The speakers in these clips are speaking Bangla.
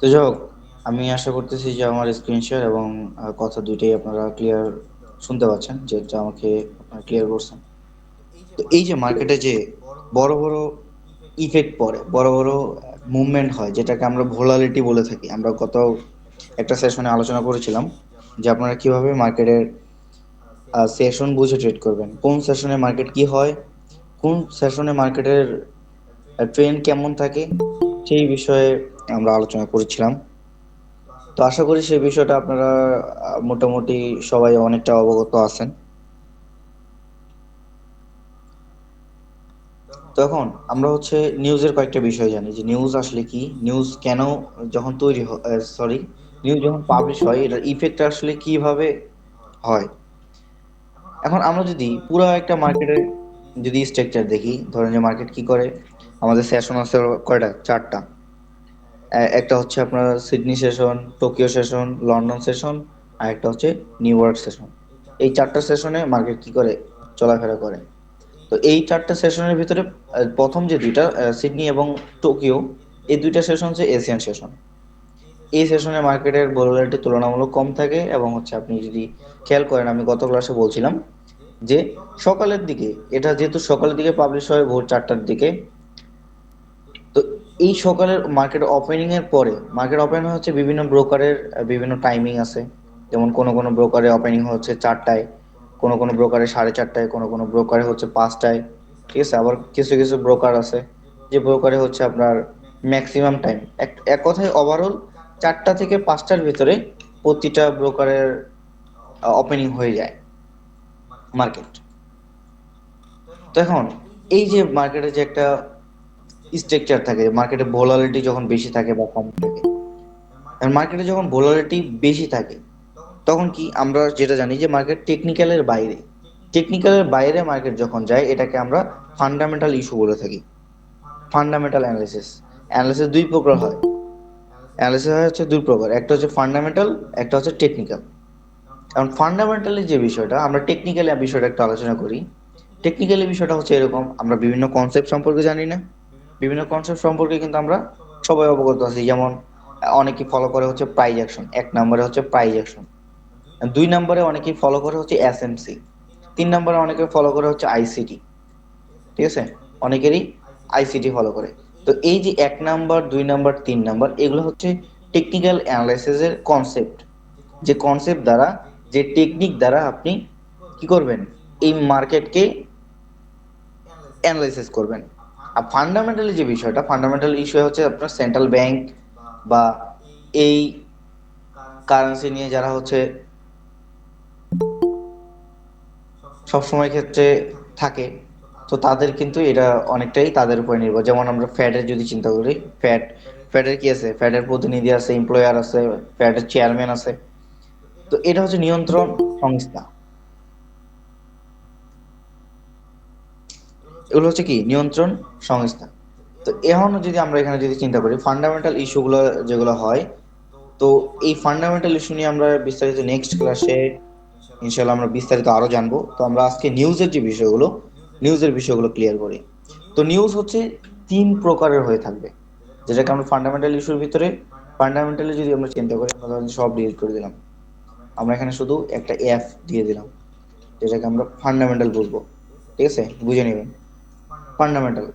তো যাই হোক, আমি আশা করতেছি যে আমার স্ক্রিন শেয়ার এবং কথা দুইটাই আপনারা ক্লিয়ার শুনতে পাচ্ছেন, যেটা আমাকে আপনারা ক্লিয়ার করছেন। তো এই যে মার্কেটে যে বড় বড় ইফেক্ট পড়ে, বড় বড় মুভমেন্ট হয়, যেটাকে আমরা ভোলালিটি বলে থাকি। আমরা গত একটা সেশনে আলোচনা করেছিলাম যে আপনারা কিভাবে মার্কেটের সেশন বুঝে ট্রেড করবেন, কোন সেশনে মার্কেট কি হয়, কোন সেশনে মার্কেটের ট্রেন্ড কেমন থাকে, সেই বিষয়ে আমরা আলোচনা করেছিলাম। তো আশা করি সেই বিষয়টা আপনারা মোটামুটি সবাই অনেকটা অবগত আছেন। তো এখন আমরা হচ্ছে নিউজের কয়েকটা বিষয় জানি, যে নিউজ আসলে কি, নিউজ কেন যখন তৈরি হয়, সরি, নিউজ যখন পাবলিশ হয় এটার ইফেক্ট আসলে কিভাবে হয়। এখন আমরা যদি পুরো একটা মার্কেটের যদি স্ট্রাকচার দেখি, ধরেন যে মার্কেট কি করে, আমাদের সেশন আছে কয়টা, চারটা। একটা হচ্ছে আপনার Sydney session, Tokyo session, London session, আর একটা হচ্ছে নিউ ইয়র্ক সেশন। এই চারটা সেশনে মার্কেট কি করে, চলাফেরা করে। তো এই চারটা সেশনের ভিতরে প্রথম যে দুইটা, সিডনি এবং টোকিও, এই দুইটা সেশন হচ্ছে এশিয়ান সেশন। এই সেশনে মার্কেটের ভোলাটিলিটি তুলনামূলক কম থাকে, এবং হচ্ছে আপনি যদি খেয়াল করেন, আমি গত ক্লাসে বলছিলাম যে সকালের দিকে, এটা যেহেতু সকালের দিকে পাবলিশ হয় ভোর 4টার দিকে, তো এই সকালের মার্কেট ওপেনিং এর পরে, মার্কেট ওপেন হচ্ছে বিভিন্ন ব্রোকারের বিভিন্ন টাইমিং আছে। যেমন কোনো কোনো ব্রোকারে ওপেনিং হচ্ছে 4টায়, কোনো কোনো ব্রোকারে 4:30টায়, কোনো কোনো ব্রোকারে হচ্ছে 5টায়। ঠিক আছে, আবার কিছু কিছু ব্রোকার আছে যে ব্রোকারে হচ্ছে আপনার ম্যাক্সিমাম টাইম, এক এক কথায় ওভারঅল 4টা থেকে 5টার ভিতরে প্রতিটা ব্রোকারের ওপেনিং হয়ে যায় মার্কেট। তো এখন এই যে মার্কেটে যে একটা স্ট্রাকচার থাকে, মার্কেটে ভোলালিটি যখন বেশি থাকে বা কম থাকে, মার্কেটে যখন ভোলালিটি বেশি থাকে, তখন কি আমরা যেটা জানি যে মার্কেট টেকনিক্যালের বাইরে, টেকনিক্যালের বাইরে মার্কেট যখন যায়, এটাকে আমরা ফান্ডামেন্টাল ইস্যু বলে থাকি। ফান্ডামেন্টাল অ্যানালিসিস, অ্যানালিসিস দুই প্রকার হয়। অ্যানালিসিস হয় হচ্ছে দুই প্রকার, একটা হচ্ছে ফান্ডামেন্টাল, একটা হচ্ছে টেকনিক্যাল। কারণ ফান্ডামেন্টালি যে বিষয়টা, আমরা টেকনিক্যালি বিষয়টা একটু আলোচনা করি। টেকনিক্যালি বিষয়টা হচ্ছে এরকম, আমরা বিভিন্ন কনসেপ্ট সম্পর্কে জানি না, বিভিন্ন কনসেপ্ট সম্পর্কে কিন্তু আমরা সবাই অবগত আছি। যেমন অনেকে ফলো করে হচ্ছে প্রাইজ অ্যাকশন, 1 নম্বরে হচ্ছে প্রাইজ অ্যাকশন, 2 নম্বরে অনেকেই ফলো করে হচ্ছে এসএমসি, 3 নম্বরে অনেকে ফলো করে হচ্ছে আইসিটি। ঠিক আছে, অনেকেরই আইসিটি ফলো করে। তো এই যে 1 নাম্বার, 2 নাম্বার, 3 নাম্বার, এগুলো হচ্ছে টেকনিক্যাল অ্যানালাইসিস এর কনসেপ্ট, যে কনসেপ্ট দ্বারা, যে টেকনিক দ্বারা আপনি কি করবেন, এই মার্কেটকে অ্যানালাইসিস করবেন। আর ফান্ডামেন্টালি যে বিষয়টা, ফান্ডামেন্টাল ইস্যু হচ্ছে আপনার সেন্ট্রাল ব্যাংক বা এই কারেন্সি নিয়ে যারা হচ্ছে সবসময় ক্ষেত্রে থাকে, তো তাদের কিন্তু এটা অনেকটাই তাদের উপর নির্ভর। যেমন আমরা ফ্যাটের যদি চিন্তা করি, ফ্যাট, ফ্যাটের কি আছে, ফ্যাটের প্রতিনিধি আছে, এমপ্লয়ার আছে, ফ্যাটের চেয়ারম্যান আছে। তো এটা হচ্ছে নিয়ন্ত্রণ সংস্থা, এগুলো হচ্ছে কি নিয়ন্ত্রণ সংস্থা। তো এখন যদি আমরা এখানে যদি চিন্তা করি ফান্ডামেন্টাল ইস্যুগুলো যেগুলো হয়, তো এই ফান্ডামেন্টাল ইস্যু নিয়ে আমরা বিস্তারিত নেক্সট ক্লাসে ইনশাল্লাহ আমরা বিস্তারিত আরো জানবো। তো আমরা আজকে নিউজের যে বিষয়গুলো, নিউজের বিষয়গুলো ক্লিয়ার করি। তো নিউজ হচ্ছে 3 প্রকারের হয়ে থাকবে, যেটাকে আমরা ফান্ডামেন্টাল ইস্যুর ভিতরে, ফান্ডামেন্টালি যদি আমরা চিন্তা করি, আমরা ধরেন সব ডিলিট করে দিলাম, আমরা এখানে শুধু একটা এফ দিয়ে দিলাম, যেটাকে আমরা ফান্ডামেন্টাল বলবো। ঠিক আছে, বুঝে নেবেন ফান্ডামেন্টাল।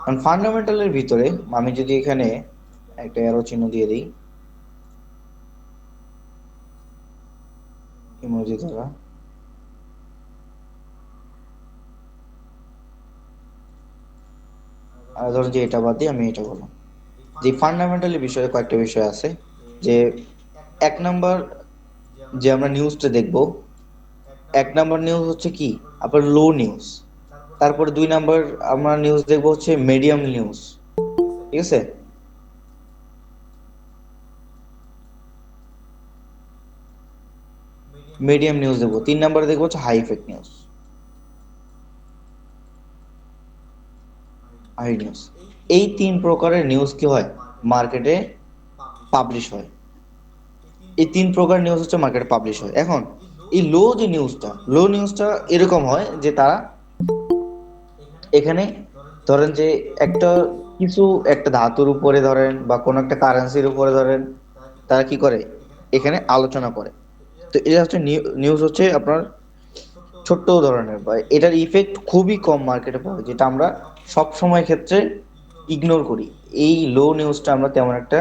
কারণ ফান্ডামেন্টালের ভিতরে আমি যদি এখানে একটা অ্যারো চিহ্ন দিয়ে দিই ইমোজি দ্বারা, আর ধরুন যে এটা বাদ দিয়ে আমি এটা বললাম, যে ফান্ডামেন্টালি বিষয়ে কয়েকটা বিষয় আছে। যে 1 নাম্বার, যে আমরা নিউজটা দেখবো, 1 নাম্বার নিউজ হচ্ছে কি আপনার লো নিউজ। তারপরে 2 নাম্বার আমরা নিউজ দেখবো হচ্ছে মিডিয়াম নিউজ। ঠিক আছে, মিডিয়াম নিউজ দেখবো। 3 নাম্বারে দেখবো হচ্ছে high fake news, high news. এই 3 প্রকারের নিউজ কি হয়, মার্কেটে পাবলিশ হয়। এই 3 প্রকার নিউজ হচ্ছে মার্কেটে পাবলিশ হয়। এখন এই লো যে নিউজটা, লো নিউজটা এরকম হয় যে তারা এখানে ধরেন যে একটা কিছু একটা ধাতুর উপরে ধরেন বা কোনো একটা কারেন্সির উপরে ধরেন, তারা কি করে এখানে আলোচনা করে। তো এটা হচ্ছে নিউজ হচ্ছে আপনার ছোট্ট ধরনের, বা এটার ইফেক্ট খুবই কম মার্কেটে পড়ে, যেটা আমরা সব সময় ক্ষেত্রে ইগনোর করি। এই লো নিউজটা আমরা তেমন একটা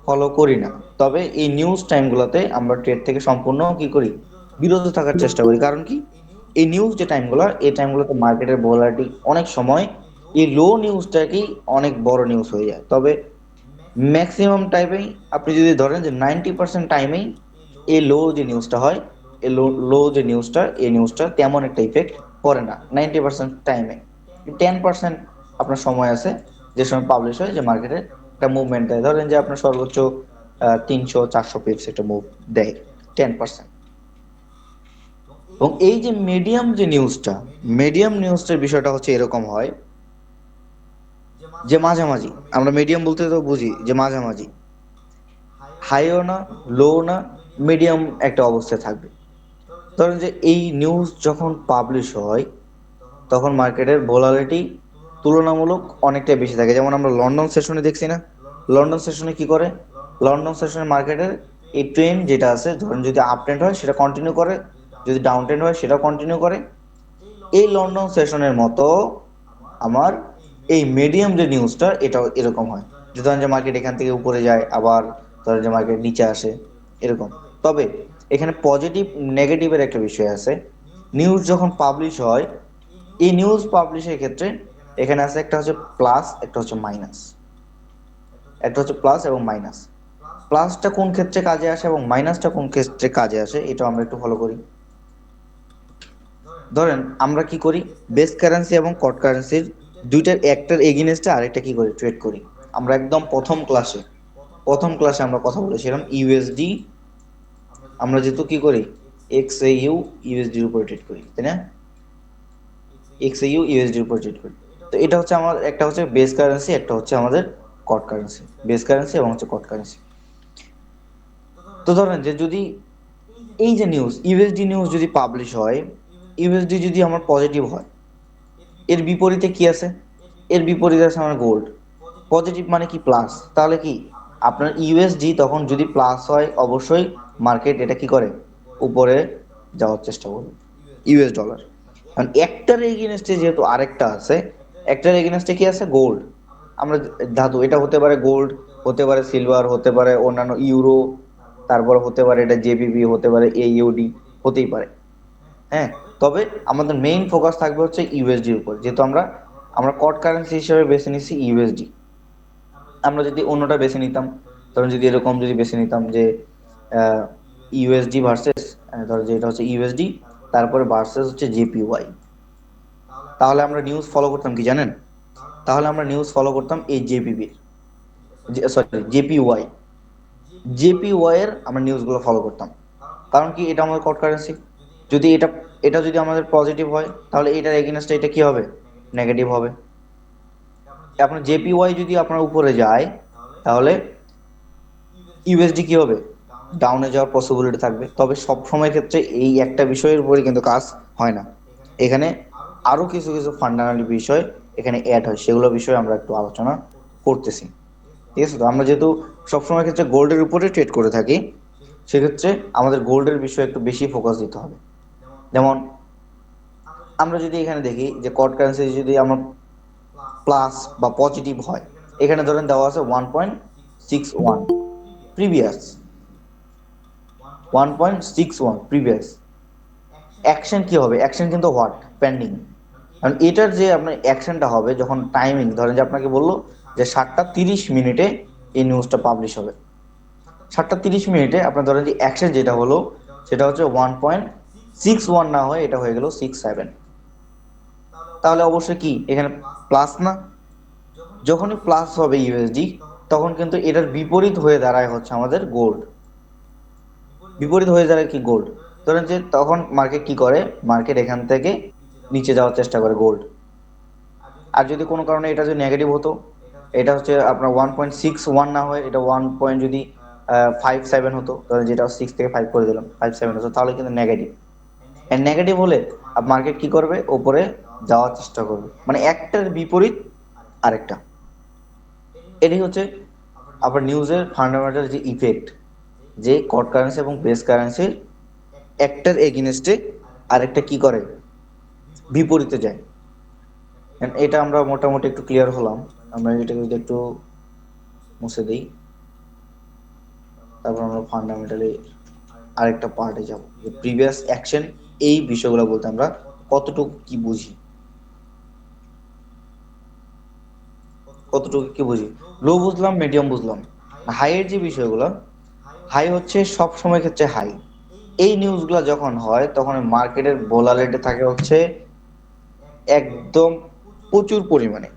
ফলো করি না। তবে এই নিউজ টাইমগুলোতে আমরা ট্রেড থেকে সম্পূর্ণ কি করি, বিরত থাকার চেষ্টা করি। কারণ কি, এই নিউজ যে টাইমগুলো, এই টাইমগুলোতে মার্কেটের ভোলাটিলিটি অনেক সময় এই লো নিউজটাকেই অনেক বড় নিউজ হয়ে যায়। তবে ম্যাক্সিমাম টাইমেই আপনি যদি ধরেন যে 90% টাইমেই এই লো যে নিউজটা হয়, এই লো যে নিউজটা, এই নিউজটা তেমন একটা ইফেক্ট করে না 90% টাইমে। 10% আপনার সময় আছে যে সময় পাবলিশ হয়, যে মার্কেটে একটা মুভমেন্ট দেয়, ধরেন যে আপনার সর্বোচ্চ 300-400 পিপস একটা মুভ দেয়, 10%। এবং এই যে মিডিয়াম নিউজটার বিষয়টা হচ্ছে এরকম হয় যে মাঝামাঝি, আমরা মিডিয়াম বলতে তো বুঝি যে মাঝামাঝি, হাইও না, লো না, মিডিয়াম একটা অবস্থায় থাকবে। ধরেন যে এই নিউজ যখন পাবলিশ হয়, তখন মার্কেটের ভোলালিটি তুলনামূলক অনেকটাই বেশি থাকে। যেমন আমরা লন্ডন সেশনে দেখছি না, লন্ডন সেশনে কি করে, লন্ডন সেশনে মার্কেটের এই ট্রেন্ড যেটা আছে, ধরেন যদি আপ ট্রেন্ড হয় সেটা কন্টিনিউ করে, যদি ডাউন ট্রেন্ড হয় সেটা কন্টিনিউ করে। এই লন্ডন সেশনের মতো আমার এই মিডিয়াম যে নিউজটা, এটা এরকম হয় যে ধরেন যে মার্কেট এখান থেকে উপরে যায়, আবার ধরেন যে মার্কেট নিচে আসে, এরকম। তবে এখানে পজিটিভ নেগেটিভের একটা বিষয় আছে। নিউজ যখন পাবলিশ হয়, এই নিউজ পাবলিশের ক্ষেত্রে এখানে আছে একটা হচ্ছে প্লাস, একটা হচ্ছে মাইনাস। একটা হচ্ছে প্লাস এবং মাইনাস। প্লাসটা কোন ক্ষেত্রে কাজে আসে এবং মাইনাসটা কোন ক্ষেত্রে কাজে আসে, এটা আমরা একটু ফলো করি। ধরেন আমরা কি করি, বেস কারেন্সি এবং কট কারেন্সির দুইটার একটার এগেইনস্টে আরেকটা কি করি, ট্রেড করি। আমরা একদম প্রথম ক্লাসে আমরা কথা বলেছিলাম ইউএসডি, আমরা যেহেতু কি করি, এক্সএইউ ইউএসডির উপরে ট্রেড করি, তাই না? এক্সএইউ ইউএসডির উপরে ট্রেড করি। তো এটা হচ্ছে আমার একটা হচ্ছে বেস কারেন্সি, একটা হচ্ছে আমাদের কট কারেন্সি। বেস কারেন্সি এবং হচ্ছে কট কারেন্সি। তো ধরেন যে যদি এই যে নিউজ ইউএসডি নিউজ যদি পাবলিশ হয়, ইউএসডি যদি আমার পজিটিভ হয়, এর বিপরীতে কি আছে, এর বিপরীতে আছে আমার গোল্ড। পজিটিভ মানে কি, প্লাস। তাহলে কি আপনার ইউএসডি তখন যদি প্লাস হয়, অবশ্যই মার্কেট এটা কি করে, উপরে যাওয়ার চেষ্টা করবে, ইউএস ডলার। কারণ একটার এগেইনস্টে যেহেতু আরেকটা আছে, একটার এগেইনস্টে কি আছে, গোল্ড। আমরা ধাতু, এটা হতে পারে গোল্ড, হতে পারে সিলভার, হতে পারে অন্যান্য ইউরো, তারপর হতে পারে এটা জেবিবি, হতে পারে এইউডি, হতেই পারে। হ্যাঁ, তবে আমাদের মেইন ফোকাস থাকবে হচ্ছে ইউএসডির উপর, যেহেতু আমরা আমরা কট কারেন্সি হিসেবে বেছে নিচ্ছি ইউএসডি। আমরা যদি অন্যটা বেছে নিতাম, ধরুন যদি এরকম যদি বেছে নিতাম যে ইউএসডি ভার্সেস, ধরো যে এটা হচ্ছে ইউএসডি, তারপরে ভার্সেস হচ্ছে জেপিওয়াই, তাহলে আমরা নিউজ ফলো করতাম কি জানেন? তাহলে আমরা নিউজ ফলো করতাম এই জেপিবির, সরি জেপিওয়াই, জেপিওয়াই এর আমরা নিউজগুলো ফলো করতাম। কারণ কি, এটা আমাদের কট কারেন্সি। যদি এটা এটা যদি আমাদের পজিটিভ হয়, তাহলে এটার এগেইনস্টে এটা কি হবে, নেগেটিভ হবে। আপনার জেপিওয়াই যদি আপনার উপরে যায়, তাহলে ইউএসডি কি হবে, ডাউনে যাওয়ার পসিবিলিটি থাকবে। তবে সব সময় ক্ষেত্রে এই একটা বিষয়ের উপরে কিন্তু কাজ হয় না। এখানে আরো কিছু কিছু ফান্ডামেন্টাল বিষয় এখানে অ্যাড হয়, সেগুলো বিষয়ে আমরা একটু আলোচনা করতেছি। ঠিক আছে, তো আমরা যেহেতু সবসময় ক্ষেত্রে গোল্ডের উপরে ট্রেড করে থাকি, সেক্ষেত্রে আমাদের গোল্ডের বিষয়ে একটু বেশি ফোকাস দিতে হবে। যেমন আমরা যদি এখানে দেখি যে কট কারেন্সি যদি আমার প্লাস বা পজিটিভ হয়, এখানে ধরেন দেওয়া আছে 1.61 প্রিভিয়াস, 1.61 প্রিভিয়াস। অ্যাকশন কি হবে, অ্যাকশন কিন্তু হোয়াট, পেন্ডিং। কারণ এটার যে আপনার অ্যাকশনটা হবে যখন টাইমিং, ধরেন যে আপনাকে বললো যে 7টা 30 মিনিটে এই নিউজটা পাবলিশ হবে, 7টা 30 মিনিটে আপনার ধরেন যে অ্যাকশন যেটা হলো, সেটা হচ্ছে 1.61, না হয় এটা হয়ে গেল 6.7। তাহলে অবশ্যই কি এখানে প্লাস না? যখনই প্লাস হবে ইউএসডি, তখন কিন্তু এটার বিপরীত হয়ে দাঁড়ায় হচ্ছে আমাদের গোল্ড। বিপরীত হয়ে দাঁড়ায় কি, গোল্ড। ধরেন যে তখন মার্কেট কি করে, মার্কেট এখান থেকে নিচে যাওয়ার চেষ্টা করে গোল্ড। আর যদি কোনো কারণে এটা যদি নেগেটিভ হতো, এটা হচ্ছে আপনার 1.61 না হয় এটা 1. যদি 5.7 হতো, ধরেন যেটা 6 থেকে 5 করে দিলাম, 5.7 হতো, তাহলে কিন্তু নেগেটিভ। নেগেটিভ হলে মার্কেট কি করবে, ওপরে যাওয়ার চেষ্টা করবে, মানে একটার বিপরীত আরেকটা। এটাই হচ্ছে আবার নিউজের ফান্ডামেন্টাল যে ইফেক্ট, যে কট কারেন্সি এবং বেস কারেন্সির একটার এগেনস্টে আরেকটা কি করে, বিপরীতে যায়। And এটা আমরা মোটামুটি একটু ক্লিয়ার হলাম। আমরা এটাকে যদি একটু মুছে দিই, তারপর আমরা ফান্ডামেন্টালি আরেকটা পার্টে যাব, যে প্রিভিয়াস অ্যাকশন। এই বিষয়গুলো বলতে আমরা কতটুকু কি বুঝি, কতটুকু কি বুঝি। লো বুঝলাম, মিডিয়াম বুঝলাম। হাইয়ের যে বিষয়গুলো, হাই হচ্ছে সব সময় ক্ষেত্রে হাই। এই নিউজগুলো যখন হয় তখন মার্কেটের ভোলাটিলিটি থাকে হচ্ছে একদম প্রচুর পরিমাণে।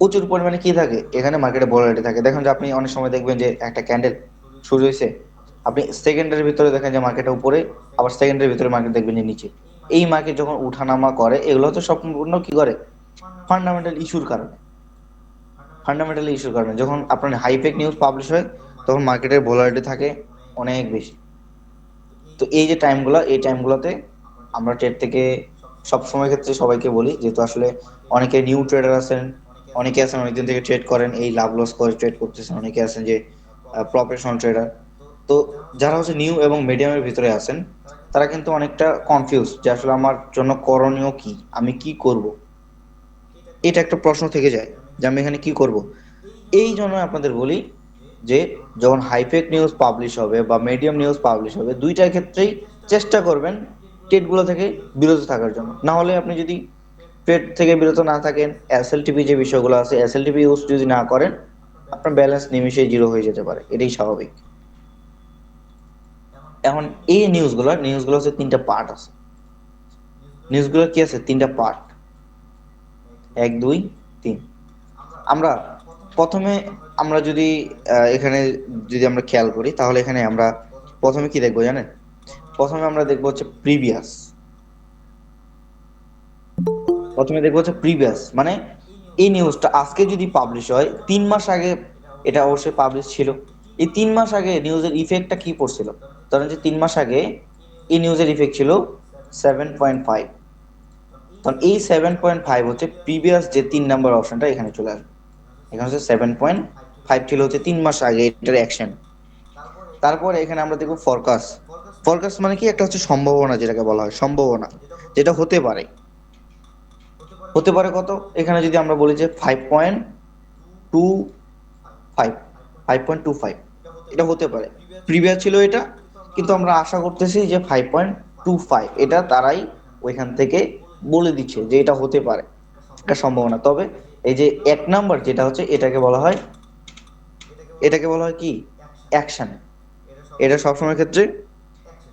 প্রচুর পরিমাণে কি থাকে এখানে, মার্কেটে ভোলাটিলিটি থাকে। দেখেন যে আপনি অনেক সময় দেখবেন যে একটা ক্যান্ডেল শুরু হয়েছে, আপনি সেকেন্ডের ভিতরে দেখেন যে মার্কেটের উপরে, আবার সেকেন্ডের ভিতরে মার্কেট দেখবেন যে নিচে। এই মার্কেট যখন উঠানামা করে, এগুলো হচ্ছে সম্পূর্ণ কি করে, ফান্ডামেন্টাল ইস্যুর কারণে। ফান্ডামেন্টাল ইস্যুর কারণে যখন আপনার হাইফেক নিউজ পাবলিশ হয়, তখন মার্কেটের ভোলাটিলিটি থাকে অনেক বেশি। তো এই যে টাইমগুলো, এই টাইমগুলোতে আমরা ট্রেড থেকে সব সময় ক্ষেত্রে সবাইকে বলি, যেহেতু আসলে অনেকে নিউ ট্রেডার আছেন, অনেকে আছেন অনেকদিন থেকে ট্রেড করেন, এই লাভ লস করে ট্রেড করতেছেন, অনেকে আছেন যে প্রফেশনাল ট্রেডার। তো যারা হচ্ছে নিউ এবং মিডিয়ামের ভিতরে আছেন, তারা কিন্তু অনেকটা কনফিউজ যে আসলে আমার জন্য করণীয় কি, আমি কি করব। এটা একটা প্রশ্ন থেকে যায় যে আমি এখানে কি করব। এই জন্য আপনাদের বলি যে যখন হাইফেক নিউজ পাবলিশ হবে বা মিডিয়াম নিউজ পাবলিশ হবে, দুইটার ক্ষেত্রেই চেষ্টা করবেন ট্রেডগুলো থেকে বিরত থাকার জন্য। না হলে আপনি যদি ট্রেড থেকে বিরত না থাকেন, এসএলটিপি যে বিষয়গুলো আছে, এসএলটিপি ইউজ যদি না করেন, আপনার ব্যালেন্স নিমিশেই জিরো হয়ে যেতে পারে, এটাই স্বাভাবিক। এখন এই নিউজগুলো হচ্ছে তিনটা পার্ট আছে। নিউজগুলো কি আছে, তিনটা পার্ট, এক দুই তিন। আমরা প্রথমে, আমরা যদি এখানে যদি আমরা খেয়াল করি, তাহলে এখানে আমরা প্রথমে কি দেখবো জানেন, প্রথমে আমরা দেখবো হচ্ছে প্রিভিয়াস। প্রথমে দেখবো হচ্ছে প্রিভিয়াস, মানে এই নিউজটা আজকে যদি পাবলিশ হয়, 3 মাস আগে এটা অবশ্যই পাবলিশ ছিল। এই 3 মাস আগে নিউজের ইফেক্টটা কি পড়ছিল। ধরেন যে 3 মাস আগে এই নিউজের ইফেক্ট ছিল 7.5। তখন এই 7.5 হচ্ছে প্রিভিয়াস যে 3 নাম্বার অপশনটা এখানে চলে আসবে। এখানে হচ্ছে 7.5 ছিল হচ্ছে 3 মাস আগে এটার অ্যাকশন। তারপরে এখানে আমরা দেখবো ফরকাস্ট। ফরকাস্ট মানে কি, একটা হচ্ছে সম্ভাবনা, যেটাকে বলা হয় সম্ভাবনা, যেটা হতে পারে। হতে পারে কত, এখানে যদি আমরা বলি যে 5.25, 5.25, এটা হতে পারে। প্রিভিয়াস ছিল এটা, কিন্তু আমরা আশা করতেছি যে 5.25, এটা তারাই ওইখান থেকে বলে দিচ্ছে যে এটা হতে পারে, একটা সম্ভাবনা। তবে এই যে 1 নাম্বার যেটা হচ্ছে, এটাকে বলা হয় কি, অ্যাকশন। এটা সবসময় ক্ষেত্রে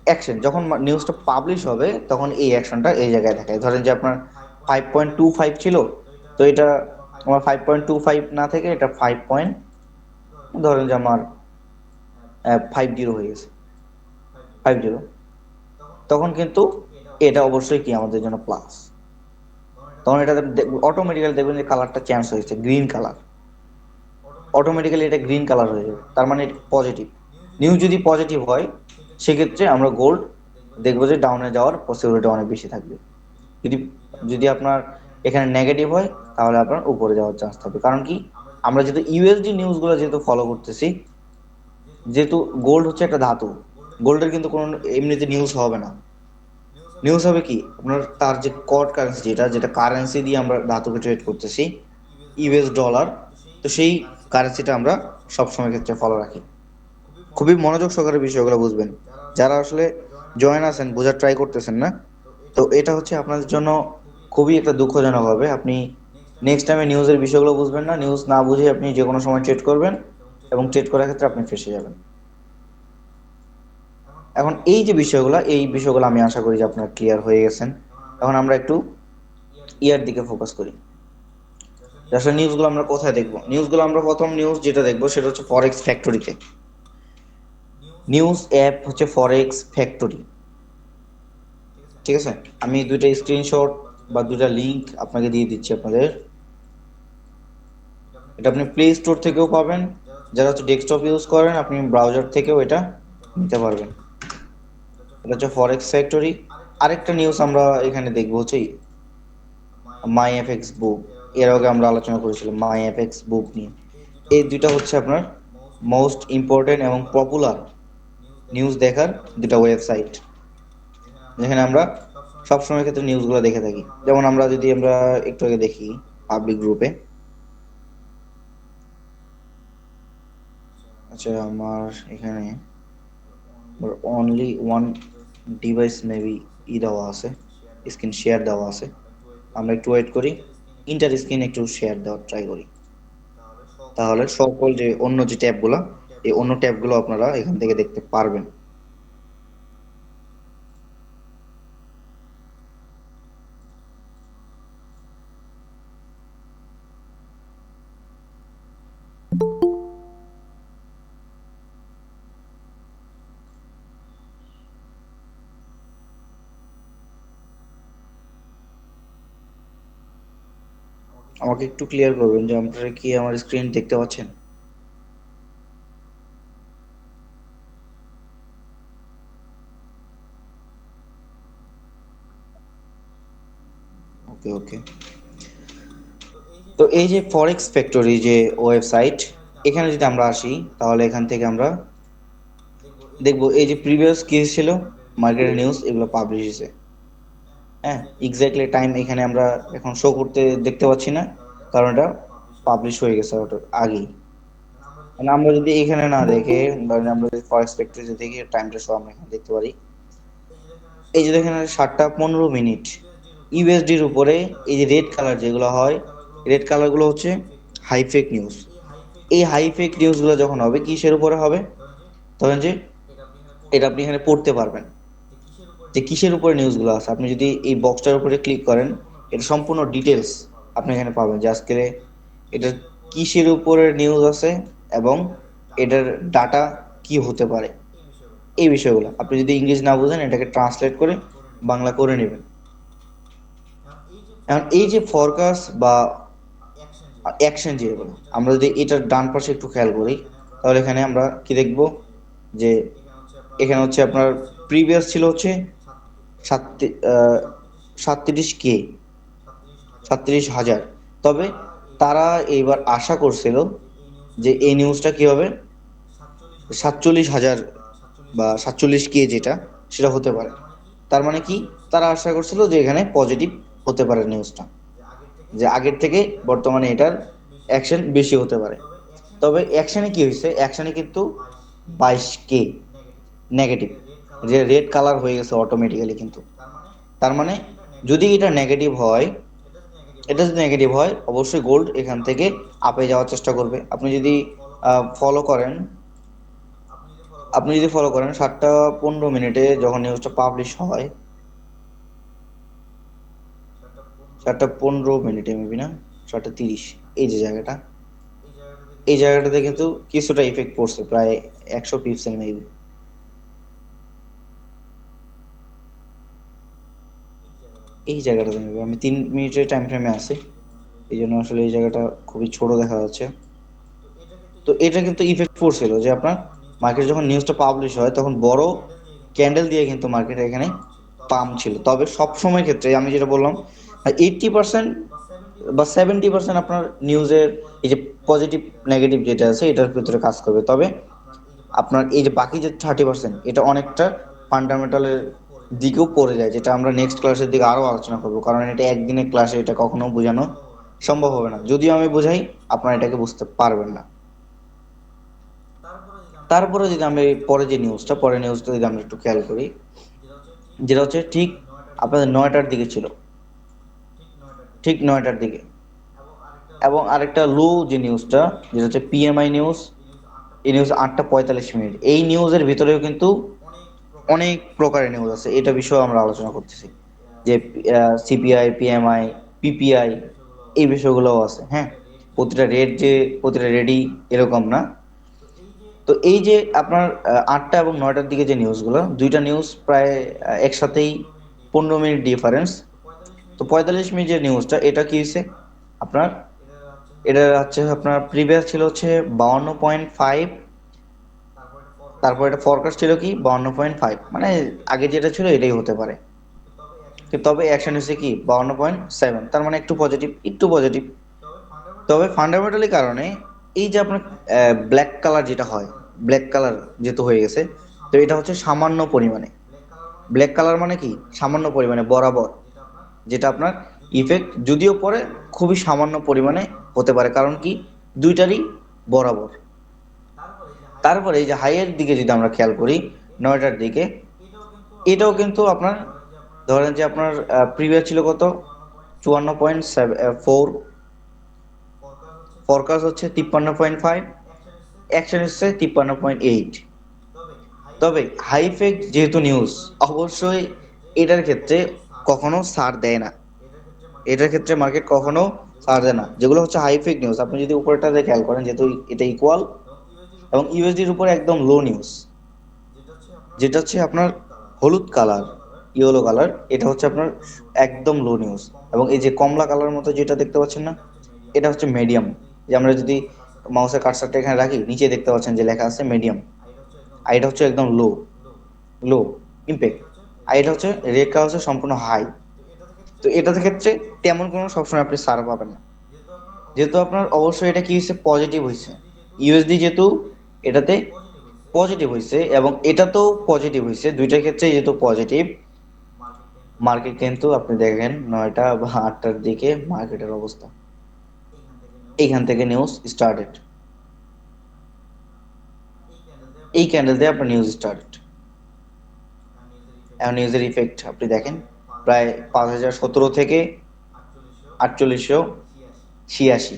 অ্যাকশন। যখন নিউজটা পাবলিশ হবে, তখন এই অ্যাকশনটা এই জায়গায় দেখায়। ধরেন যে আপনার 5.25 ছিল, তো এটা আমার 5.25 না থেকে এটা ধরেন যে আমার 50 হয়ে গেছে, 50। তখন কিন্তু এটা অবশ্যই কি আমাদের জন্য প্লাস। তখন এটা অটোমেটিক্যালি দেখবেন যে কালারটা চেঞ্জ হয়েছে, গ্রিন কালার। অটোমেটিক্যালি এটা গ্রিন কালার হয়ে যাবে, তার মানে পজিটিভ। নিউজ যদি পজিটিভ হয়, সেক্ষেত্রে আমরা গোল্ড দেখবো যে ডাউনে যাওয়ার পসিবিলিটি অনেক বেশি থাকবে। যদি যদি আপনার এখানে নেগেটিভ হয়, তাহলে আপনার উপরে যাওয়ার চান্স থাকবে। কারণ কি, আমরা যেহেতু ইউএসডি নিউজগুলো যেহেতু ফলো করতেছি, যেহেতু গোল্ড হচ্ছে একটা ধাতু, গোল্ডের কিন্তু কোনো এমনিতে নিউজ হবে না। নিউজ হবে কি আপনার, তার যে কট কারেন্সি, যেটা যেটা কারেন্সি দিয়ে আমরা ধাতুকে ট্রেড করতেছি, ইউএস ডলার। তো সেই কারেন্সিটা আমরা সবসময় ক্ষেত্রে ফলো রাখি। খুবই মনোযোগ সহকারে বিষয়গুলো বুঝবেন। যারা আসলে জয়েন আছেন, বোঝার ট্রাই করতেছেন না, তো এটা হচ্ছে আপনাদের জন্য খুবই একটা দুঃখজনক হবে। আপনি নেক্সট টাইমে নিউজের বিষয়গুলো বুঝবেন না, নিউজ না বুঝে আপনি যে কোনো সময় ট্রেড করবেন, এবং ট্রেড করার ক্ষেত্রে আপনি ফেঁসে যাবেন। এখন এই বিষয়গুলো আমি আশা করি যে আপনারা ক্লিয়ার হয়ে গেছেন। এখন আমরা একটু ইয়ার দিকে ফোকাস করি। আসলে নিউজগুলো আমরা কোথায় দেখবো, নিউজগুলো আমরা প্রথম নিউজ যেটা দেখবো সেটা হচ্ছে ফরেক্স ফ্যাক্টরিতে। নিউজ অ্যাপ হচ্ছে ফরেক্স ফ্যাক্টরি, ঠিক আছে। আমি দুইটা স্ক্রিনশট বা দুইটা লিংক আপনাকে দিয়ে দিচ্ছি আপনাদের। এটা আপনি প্লে স্টোর থেকেও পাবেন, যারা হচ্ছে ডেস্কটপ ইউজ করেন আপনি ব্রাউজার থেকেও এটা নিতে পারবেন। এটা হচ্ছে ফরেক্স ফ্যাক্টরি। আরেকটা নিউজ আমরা এখানে দেখবো হচ্ছে মাই এফএক্স বুক। এর আগে আমরা আলোচনা করেছিলাম মাই অ্যাপেক্স বুক নিয়ে। এই দুইটা হচ্ছে আপনার মোস্ট ইম্পর্টেন্ট এবং পপুলার নিউজ দেখার দুটা ওয়েবসাইট, যেখানে আমরা সবসময় ক্ষেত্রে নিউজগুলো দেখে থাকি। যেমন আমরা যদি আমরা একটু আগে দেখি পাবলিক গ্রুপে, আচ্ছা আমার এখানে অনলি ওয়ান ডিভাইস মেবি দেওয়া আছে, স্ক্রিন শেয়ার দেওয়া আছে। আমরা একটু ওয়েট করি, ইন্টার স্ক্রিন একটু শেয়ার দেওয়ার ট্রাই করি। তাহলে সকল যে অন্য যে ট্যাবগুলো, এই অন্য ট্যাবগুলো আপনারা এখান থেকে দেখতে পারবেন। আমাকে একটু ক্লিয়ার করবেন যে আপনারা কি আমার স্ক্রিন দেখতে পাচ্ছেন? ওকে ওকে। তো এই যে ফরেক্স ফ্যাক্টরি যে ওয়েবসাইট, এখানে যদি আমরা আসি তাহলে এখান থেকে আমরা দেখবো এই যে প্রিভিয়াস কি ছিল, মার্কেটের নিউজ এগুলো পাবলিশ হয়েছে। হ্যাঁ, এক্স্যাক্টলি টাইম এখানে আমরা এখন শো করতে দেখতে পাচ্ছি না, কারণ এটা পাবলিশ হয়ে গেছে ওটা আগেই। মানে আমরা যদি এখানে না দেখে, ধরেন আমরা যদি ফরেক্স ফ্যাক্টরি দেখি টাইমটা শো আমরা এখানে দেখতে পারি। এই যে দেখেন 7টা 15 মিনিট ইউএসডির উপরে। এই যে রেড কালার যেগুলো হয়, রেড কালারগুলো হচ্ছে হাই ফেক নিউজ। এই হাই ফেক নিউজগুলো যখন হবে কিসের উপরে হবে, ধরেন যে এটা আপনি এখানে পড়তে পারবেন যে কিসের উপরে নিউজগুলো আছে। আপনি যদি এই বক্সটার উপরে ক্লিক করেন, এটা সম্পূর্ণ ডিটেলস আপনি এখানে পাবেন যে আজকে এটা কিসের উপরে নিউজ আছে এবং এটার ডাটা কি হতে পারে, এই বিষয়গুলো আপনি যদি ইংলিশ না বুঝেন এটাকে ট্রান্সলেট করে বাংলা করে নেবেন। এখন এই যে ফরকাস্ট বা অ্যাকশন যেগুলো, আমরা যদি এটার ডান পাশে একটু খেয়াল করি, তাহলে এখানে আমরা কি দেখব যে এখানে হচ্ছে আপনার প্রিভিয়াস ছিল হচ্ছে 37K, 37,000। তবে তারা এইবার আশা করছিল যে এই নিউজটা কি হবে 47,000 বা 47K, যেটা সেটা হতে পারে। তার মানে কি, তারা আশা করছিল যে এখানে পজিটিভ হতে পারে নিউজটা, যে আগের থেকে বর্তমানে এটার অ্যাকশন বেশি হতে পারে। তবে অ্যাকশনে কি হয়েছে, অ্যাকশনে কিন্তু 22K নেগেটিভ, যে রেড কালার হয়ে গেছে অটোমেটিক্যালি। কিন্তু তার মানে যদি এটা নেগেটিভ হয়, এটা যদি নেগেটিভ হয় অবশ্যই গোল্ড এখান থেকে আপে যাওয়ার চেষ্টা করবে। আপনি যদি ফলো করেন, 7টা 15 মিনিটে যখন নিউজটা পাবলিশ হয়, 7টা 15 মিনিটে মেবি না, 7টা 30, এই যে জায়গাটা, এই জায়গাটাতে কিন্তু কিছুটা ইফেক্ট পড়ছে, প্রায় 100 পিক্সেল মেবি। এই জায়গাটাতে মেবি আমি 3 মিনিটের টাইম ফ্রেমে আছি, এই জন্য আসলে এই জায়গাটা খুবই ছোট দেখা যাচ্ছে। তো এটা কিন্তু ইফেক্ট পড়ছিল যে আপনার মার্কেট যখন নিউজটা পাবলিশ হয় তখন বড় ক্যান্ডেল দিয়ে কিন্তু মার্কেট এখানে পাম্প ছিল। তবে সব সময় ক্ষেত্রে আমি যেটা বললাম, 80% বা 70% আপনার নিউজের এই যে পজিটিভ নেগেটিভ যেটা আছে এটার ভিতরে কাজ করবে। তবে আপনার এই যে বাকি যে 30% এটা অনেকটা ফান্ডামেন্টালের দিকেও পড়ে যায়, যেটা আমরা নেক্সট ক্লাসের দিকে আরো আলোচনা করবো, কারণ এটা একদিনের ক্লাসে এটা কখনো বোঝানো সম্ভব হবে না। যদিও আমি বোঝাই, আপনারা এটাকে বুঝতে পারবেন না। তারপরে যদি আমরা এই পরের নিউজটা যদি আমরা একটু খেয়াল করি, যেটা হচ্ছে ঠিক আপনাদের 9টার দিকে ছিল, ঠিক 9টার দিকে। এবং আরেকটা লো যে নিউজটা, যেটা হচ্ছে পিএমআই নিউজ, এই নিউজ 8টা 45 মিনিট। এই নিউজের ভিতরেও কিন্তু অনেক প্রকারের নিউজ আছে, এটা বিষয়ে আমরা আলোচনা করতেছি যে সিপিআই, পিএমআই, পিপিআই, এই বিষয়গুলোও আছে। হ্যাঁ, প্রতিটা রেট যে প্রতিটা রেডি এরকম না। তো এই যে আপনার 8টা এবং 9টার দিকে যে নিউজগুলো, দুইটা নিউজ প্রায় একসাথেই 15 মিনিট ডিফারেন্স। তো 45 মিনিট যে নিউজটা, এটা কি হয়েছে আপনার, এটা হচ্ছে আপনার প্রিভিয়াস ছিল হচ্ছে 52.5, তারপর এটা ফরকাস্ট ছিল কি 52.5, মানে আগে যেটা ছিল এটাই হতে পারে। তবে অ্যাকশন হচ্ছে কি 52.7, তার মানে একটু পজিটিভ, একটু পজিটিভ। তবে ফান্ডামেন্টালি কারণে এই যে আপনার ব্ল্যাক কালার যেটা হয়, ব্ল্যাক কালার যেহেতু হয়ে গেছে, তো এটা হচ্ছে সামান্য পরিমাণে। ব্ল্যাক কালার মানে কি? সামান্য পরিমাণে, বরাবর, যেটা আপনার ইফেক্ট যদিও পড়ে খুবই সামান্য পরিমাণে হতে পারে। কারণ কি? দুইটারই বরাবর। তারপরে এই যে হাইয়ের দিকে যদি আমরা খেয়াল করি, নয়টার দিকে, এটাও কিন্তু আপনার ধরেন যে আপনার প্রিভিয়াস ছিল কত? 54.4, ফরকাস্ট হচ্ছে 53.5, অ্যাকশন হচ্ছে 53.8। তবে হাই ইফেক্ট যেহেতু নিউজ, অবশ্যই এটার ক্ষেত্রে কখনো ছাড় দেয় না। এটার ক্ষেত্রে মার্কেট কখনো ছাড় দেয় না। যেগুলো হচ্ছে হাই ইফেক্ট নিউজ, আপনি যদি উপরেটাতে খেয়াল করেন, যেহেতু এটা ইকুয়াল এবং ইউএসডির উপরে একদম লো নিউজ, যেটা হচ্ছে আপনার হলুদ কালার, ইয়েলো কালার, এটা হচ্ছে আপনার একদম লো নিউজ। এবং এই যে কমলা কালার মতো যেটা দেখতে পাচ্ছেন না, এটা হচ্ছে মিডিয়াম। যে আমরা যদি মাউসের কার্সারটা এখানে রাখি, নিচে দেখতে পাচ্ছেন যে লেখা আছে মিডিয়াম। আর এটা হচ্ছে একদম লো, লো ইম্প্যাক্ট। আর এটা হচ্ছে রেড কালার, হচ্ছে সম্পূর্ণ হাই। তো এটার ক্ষেত্রে তেমন কোনো সবসময় আপনি সার পাবেন না, যেহেতু আপনার অবশ্যই এটা কি হয়েছে, পজিটিভ হয়েছে। ইউএসডি যেহেতু এটাতে পজিটিভ হয়েছে এবং এটাতেও পজিটিভ হয়েছে, দুইটার ক্ষেত্রে যেহেতু পজিটিভ, মার্কেট কিন্তু আপনি দেখেন 9টা বা 8টার দিকে মার্কেটের অবস্থা, এইখান থেকে নিউজ স্টার্টেড, এই ক্যান্ডেল দিয়ে আপনার নিউজ স্টার্টেড। এখন নিউজের ইফেক্ট আপনি দেখেন, প্রায় 5017 থেকে 4886,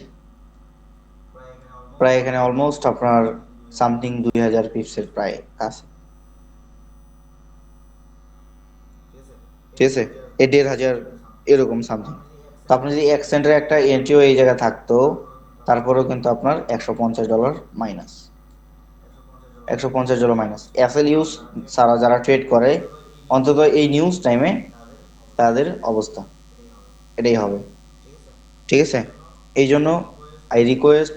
প্রায় এখানে অলমোস্ট আপনার সামথিং 2000 পিপসের প্রায় কাছে, ঠিক আছে, এই 1500 এরকম সামথিং। তো আপনি যদি এক সেন্টারে একটা এন্ট্রিও এই জায়গায় থাকতো, তারপরেও কিন্তু আপনার $150 মাইনাস, $150 মাইনাস। এফএল ইউজ সারা যারা ট্রেড করে, অন্তত এই নিউজ টাইমে তাদের অবস্থা এটাই হবে, ঠিক আছে। এই জন্য আই রিকোয়েস্ট,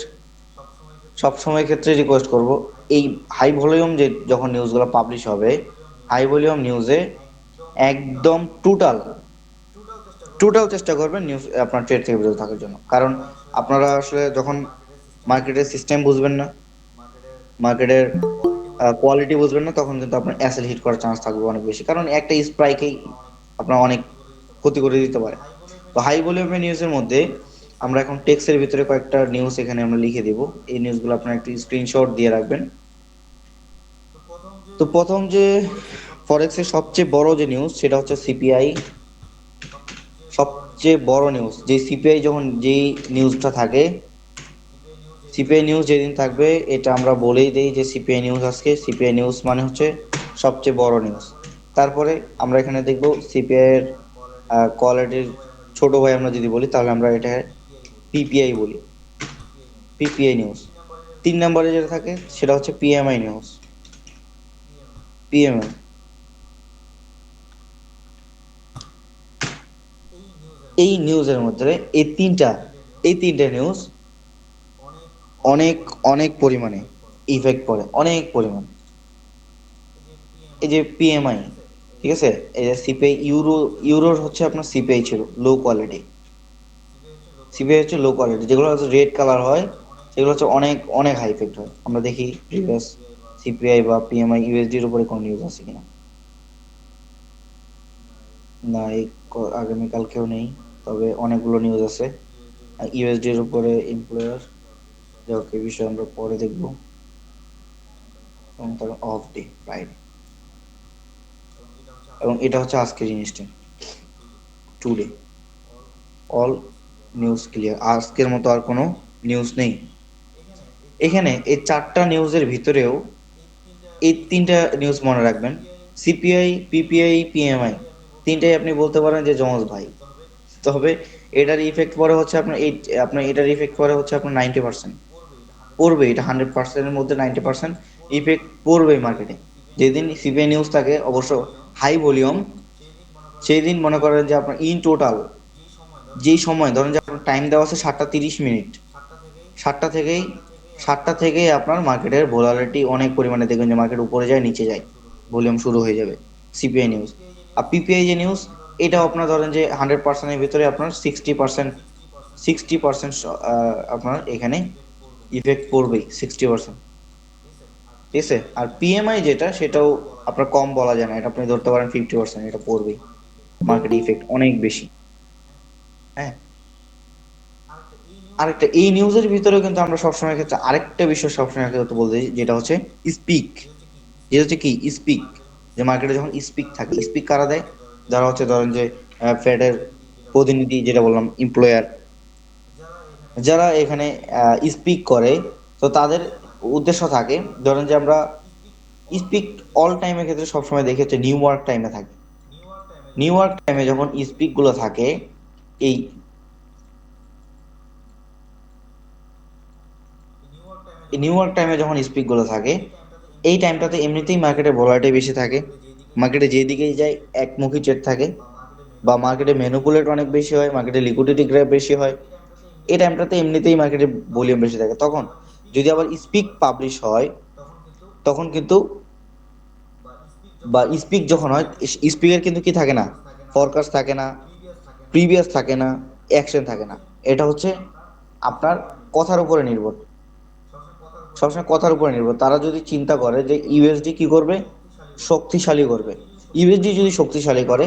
সব সময় ক্ষেত্রে রিকোয়েস্ট করব, এই হাই ভলিউম যে যখন নিউজগুলো পাবলিশ হবে, হাই ভলিউম নিউজে একদম টোটাল টোটাল চেষ্টা করবেন নিউজ আপনার ট্রেড থেকে বিরত থাকার জন্য। কারণ আপনারা আসলে যখন মার্কেটের সিস্টেম বুঝবেন না, মার্কেটের কোয়ালিটি বুঝবেন না, তখন কিন্তু আপনার অ্যাসেল হিট করার চান্স থাকবে অনেক বেশি। কারণ একটা স্প্রাইকেই আপনার অনেক ক্ষতি করে দিতে পারে। তো হাই ভলিউমের নিউজের মধ্যে আমরা এখন টেক্সটের ভিতরে কয়েকটা নিউজ এখানে আমরা লিখে দিব। এই নিউজগুলো আপনার একটি স্ক্রিনশট দিয়ে রাখবেন। তো প্রথম যে ফরেক্সের সবচেয়ে বড় যে নিউজ, সেটা হচ্ছে সিপিআই। সবচেয়ে বড় নিউজ যে সিপিআই, যখন যেই নিউজটা থাকে, সিপিআই নিউজ যেদিন থাকবে, এটা আমরা বলেই দেই যে সিপিআই নিউজ আজকে। সিপিআই নিউজ মানে হচ্ছে সবচেয়ে বড় নিউজ। তারপরে আমরা এখানে দেখব সিপিআই এর কোয়ালিটির ছোট ভাই আমরা যদি বলি, তাহলে আমরা এটা পিপিআই বলি, পিপিআই নিউজ। 3 নম্বরে যেটা থাকে সেটা হচ্ছে পিএমআই নিউজ, পিএমআই। এই নিউজের মধ্যে এই তিনটা নিউজ অনেক অনেক পরিমাণে ইফেক্ট পড়ে, অনেক পরিমাণ। এই যে পিএমআই, ঠিক আছে, এই যে সিপিআই ইউরোর হচ্ছে আপনার সিপিআই ছিল লো কোয়ালিটি, সিপিআই হচ্ছে লো কোয়ালিটি। যেগুলো হচ্ছে রেড কালার হয়, সেগুলো হচ্ছে অনেক অনেক হাই ইফেক্ট হয়। আমরা দেখি প্রিভিয়াস সিপিআই বা পিএমআই ইউএসডির উপরে কোনো নিউজ আছে কিনা। না, এই আগামীকালকেও নেই, তবে অনেকগুলো নিউজ আছে ইউএসডির উপরে এমপ্লয়ার। যাই হোক, এই বিষয়ে আমরা পরে দেখবো। এবং তার অফ ডে ফ্রাইডে, এবং এটা হচ্ছে আজকের জিনিসটা, টুডে অল নিউজ ক্লিয়ার। আজকের মতো আর কোনো নিউজ নেই এখানে। এই 4টা নিউজের ভিতরেও এই 3টা নিউজ মনে রাখবেন, সিপিআই, পিপিআই, পিএমআই, তিনটাই আপনি বলতে পারেন যে জমজ ভাই। তবে এটার ইফেক্ট পরে হচ্ছে আপনার এটার ইফেক্ট পরে হচ্ছে আপনার 90% পড়বে। এটা 100%-এর মধ্যে 90% ইফেক্ট পড়বেই মার্কেটে। যেদিন সিপিআই নিউজ থাকে, অবশ্য হাই ভলিউম, সেই দিন মনে করেন যে আপনার ইন টোটাল যেই সময়, ধরেন যে আপনার টাইম দেওয়া আছে 7টা 30 মিনিট, 7টা থেকেই 7টা থেকেই আপনার মার্কেটের ভোলালিটি অনেক পরিমাণে দেখবেন যে মার্কেট উপরে যায় নিচে যায়, ভলিউম শুরু হয়ে যাবে। CPI news. আর পিপিআই যে নিউজ, এটাও আপনার ধরেন যে 100%-এর ভিতরে আপনার 60%, 60% আপনার এখানে ইফেক্ট পড়বেই, 60%। ঠিক আছে, আর পিএমআই যেটা সেটাও আপনার কম বলা যায় না, এটা আপনি ধরতে পারেন 50%, এটা পড়বেই। মার্কেট ইফেক্ট অনেক বেশি। হ্যাঁ, আরেকটা এই নিউজের ভিতরে কিন্তু আমরা সবসময় ক্ষেত্রে আরেকটা বিষয় সবসময় ক্ষেত্রে বলতে চাই, যেটা হচ্ছে স্পিক। যেটা হচ্ছে কি স্পিক, যে মার্কেটে যখন স্পিক থাকে, স্পিক কারা দেয়? যারা হচ্ছে ধরেন যে ফেডের প্রতিনিধি, যেটা বললাম এমপ্লয়ার, যারা এখানে স্পিক করে, তো তাদের উদ্দেশ্য থাকে, ধরেন যে আমরা স্পিক অল টাইমের ক্ষেত্রে সবসময় দেখি হচ্ছে নিউ ইয়র্ক টাইমে থাকে। নিউ ইয়র্ক টাইমে যখন স্পিক গুলো থাকে, এই নিউ ইয়র্ক টাইমে যখন স্পিক গুলো থাকে, এই টাইমটাতে এমনিতেই মার্কেটে ভোলাটিলিটি বেশি থাকে, মার্কেটে যেদিকেই যায় একমুখী ট্রেড থাকে, বা মার্কেটে ম্যানিপুলেট অনেক বেশি হয়, মার্কেটে লিকুইডিটি গ্র্যাব বেশি হয়। এই টাইমটাতে এমনিতেই মার্কেটে ভলিউম বেশি থাকে। তখন যদি আবার স্পিক পাবলিশ হয়, তখন কিন্তু, বা স্পিক যখন হয়, স্পিকের কিন্তু কি থাকে না, ফরকাস্ট থাকে না, প্রিভিয়াস থাকে না, অ্যাকশন থাকে না। এটা হচ্ছে আপনার কথার উপরে নির্ভর, সবসময় কথার উপরে নির্ভর। তারা যদি চিন্তা করে যে ইউএসডি কি করবে, শক্তিশালী করবে, ইউএসডি যদি শক্তিশালী করে,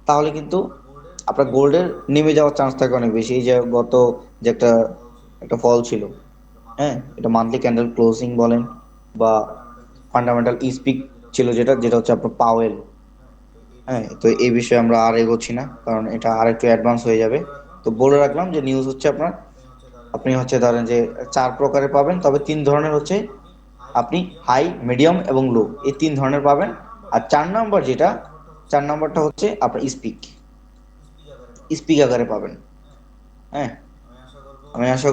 তাহলে কিন্তু আপনার গোল্ডের নেমে যাওয়ার চান্স থাকে অনেক বেশি। এই যে গত যে একটা একটা ফল ছিল, হ্যাঁ, এটা মান্থলি ক্যান্ডেল ক্লোজিং বলেন, বা ফান্ডামেন্টাল স্পিক ছিল, যেটা যেটা হচ্ছে আপনার পাওয়েল। হ্যাঁ, তো এই বিষয়ে আমরা আর এগোচ্ছি না, কারণ এটা আর একটু অ্যাডভান্স হয়ে যাবে। তো বলে রাখলাম যে নিউজ হচ্ছে আপনার, আপনি হচ্ছে ধরেন যে চার প্রকারের পাবেন, তবে তিন ধরনের হচ্ছে, আপনি হাই, মিডিয়াম এবং লো, এই তিন ধরনের পাবেন। আর চার নম্বর যেটা, চার নম্বরটা হচ্ছে আপনার স্পিক, স্পিক আকারে পাবেন। হ্যাঁ, আমি আশা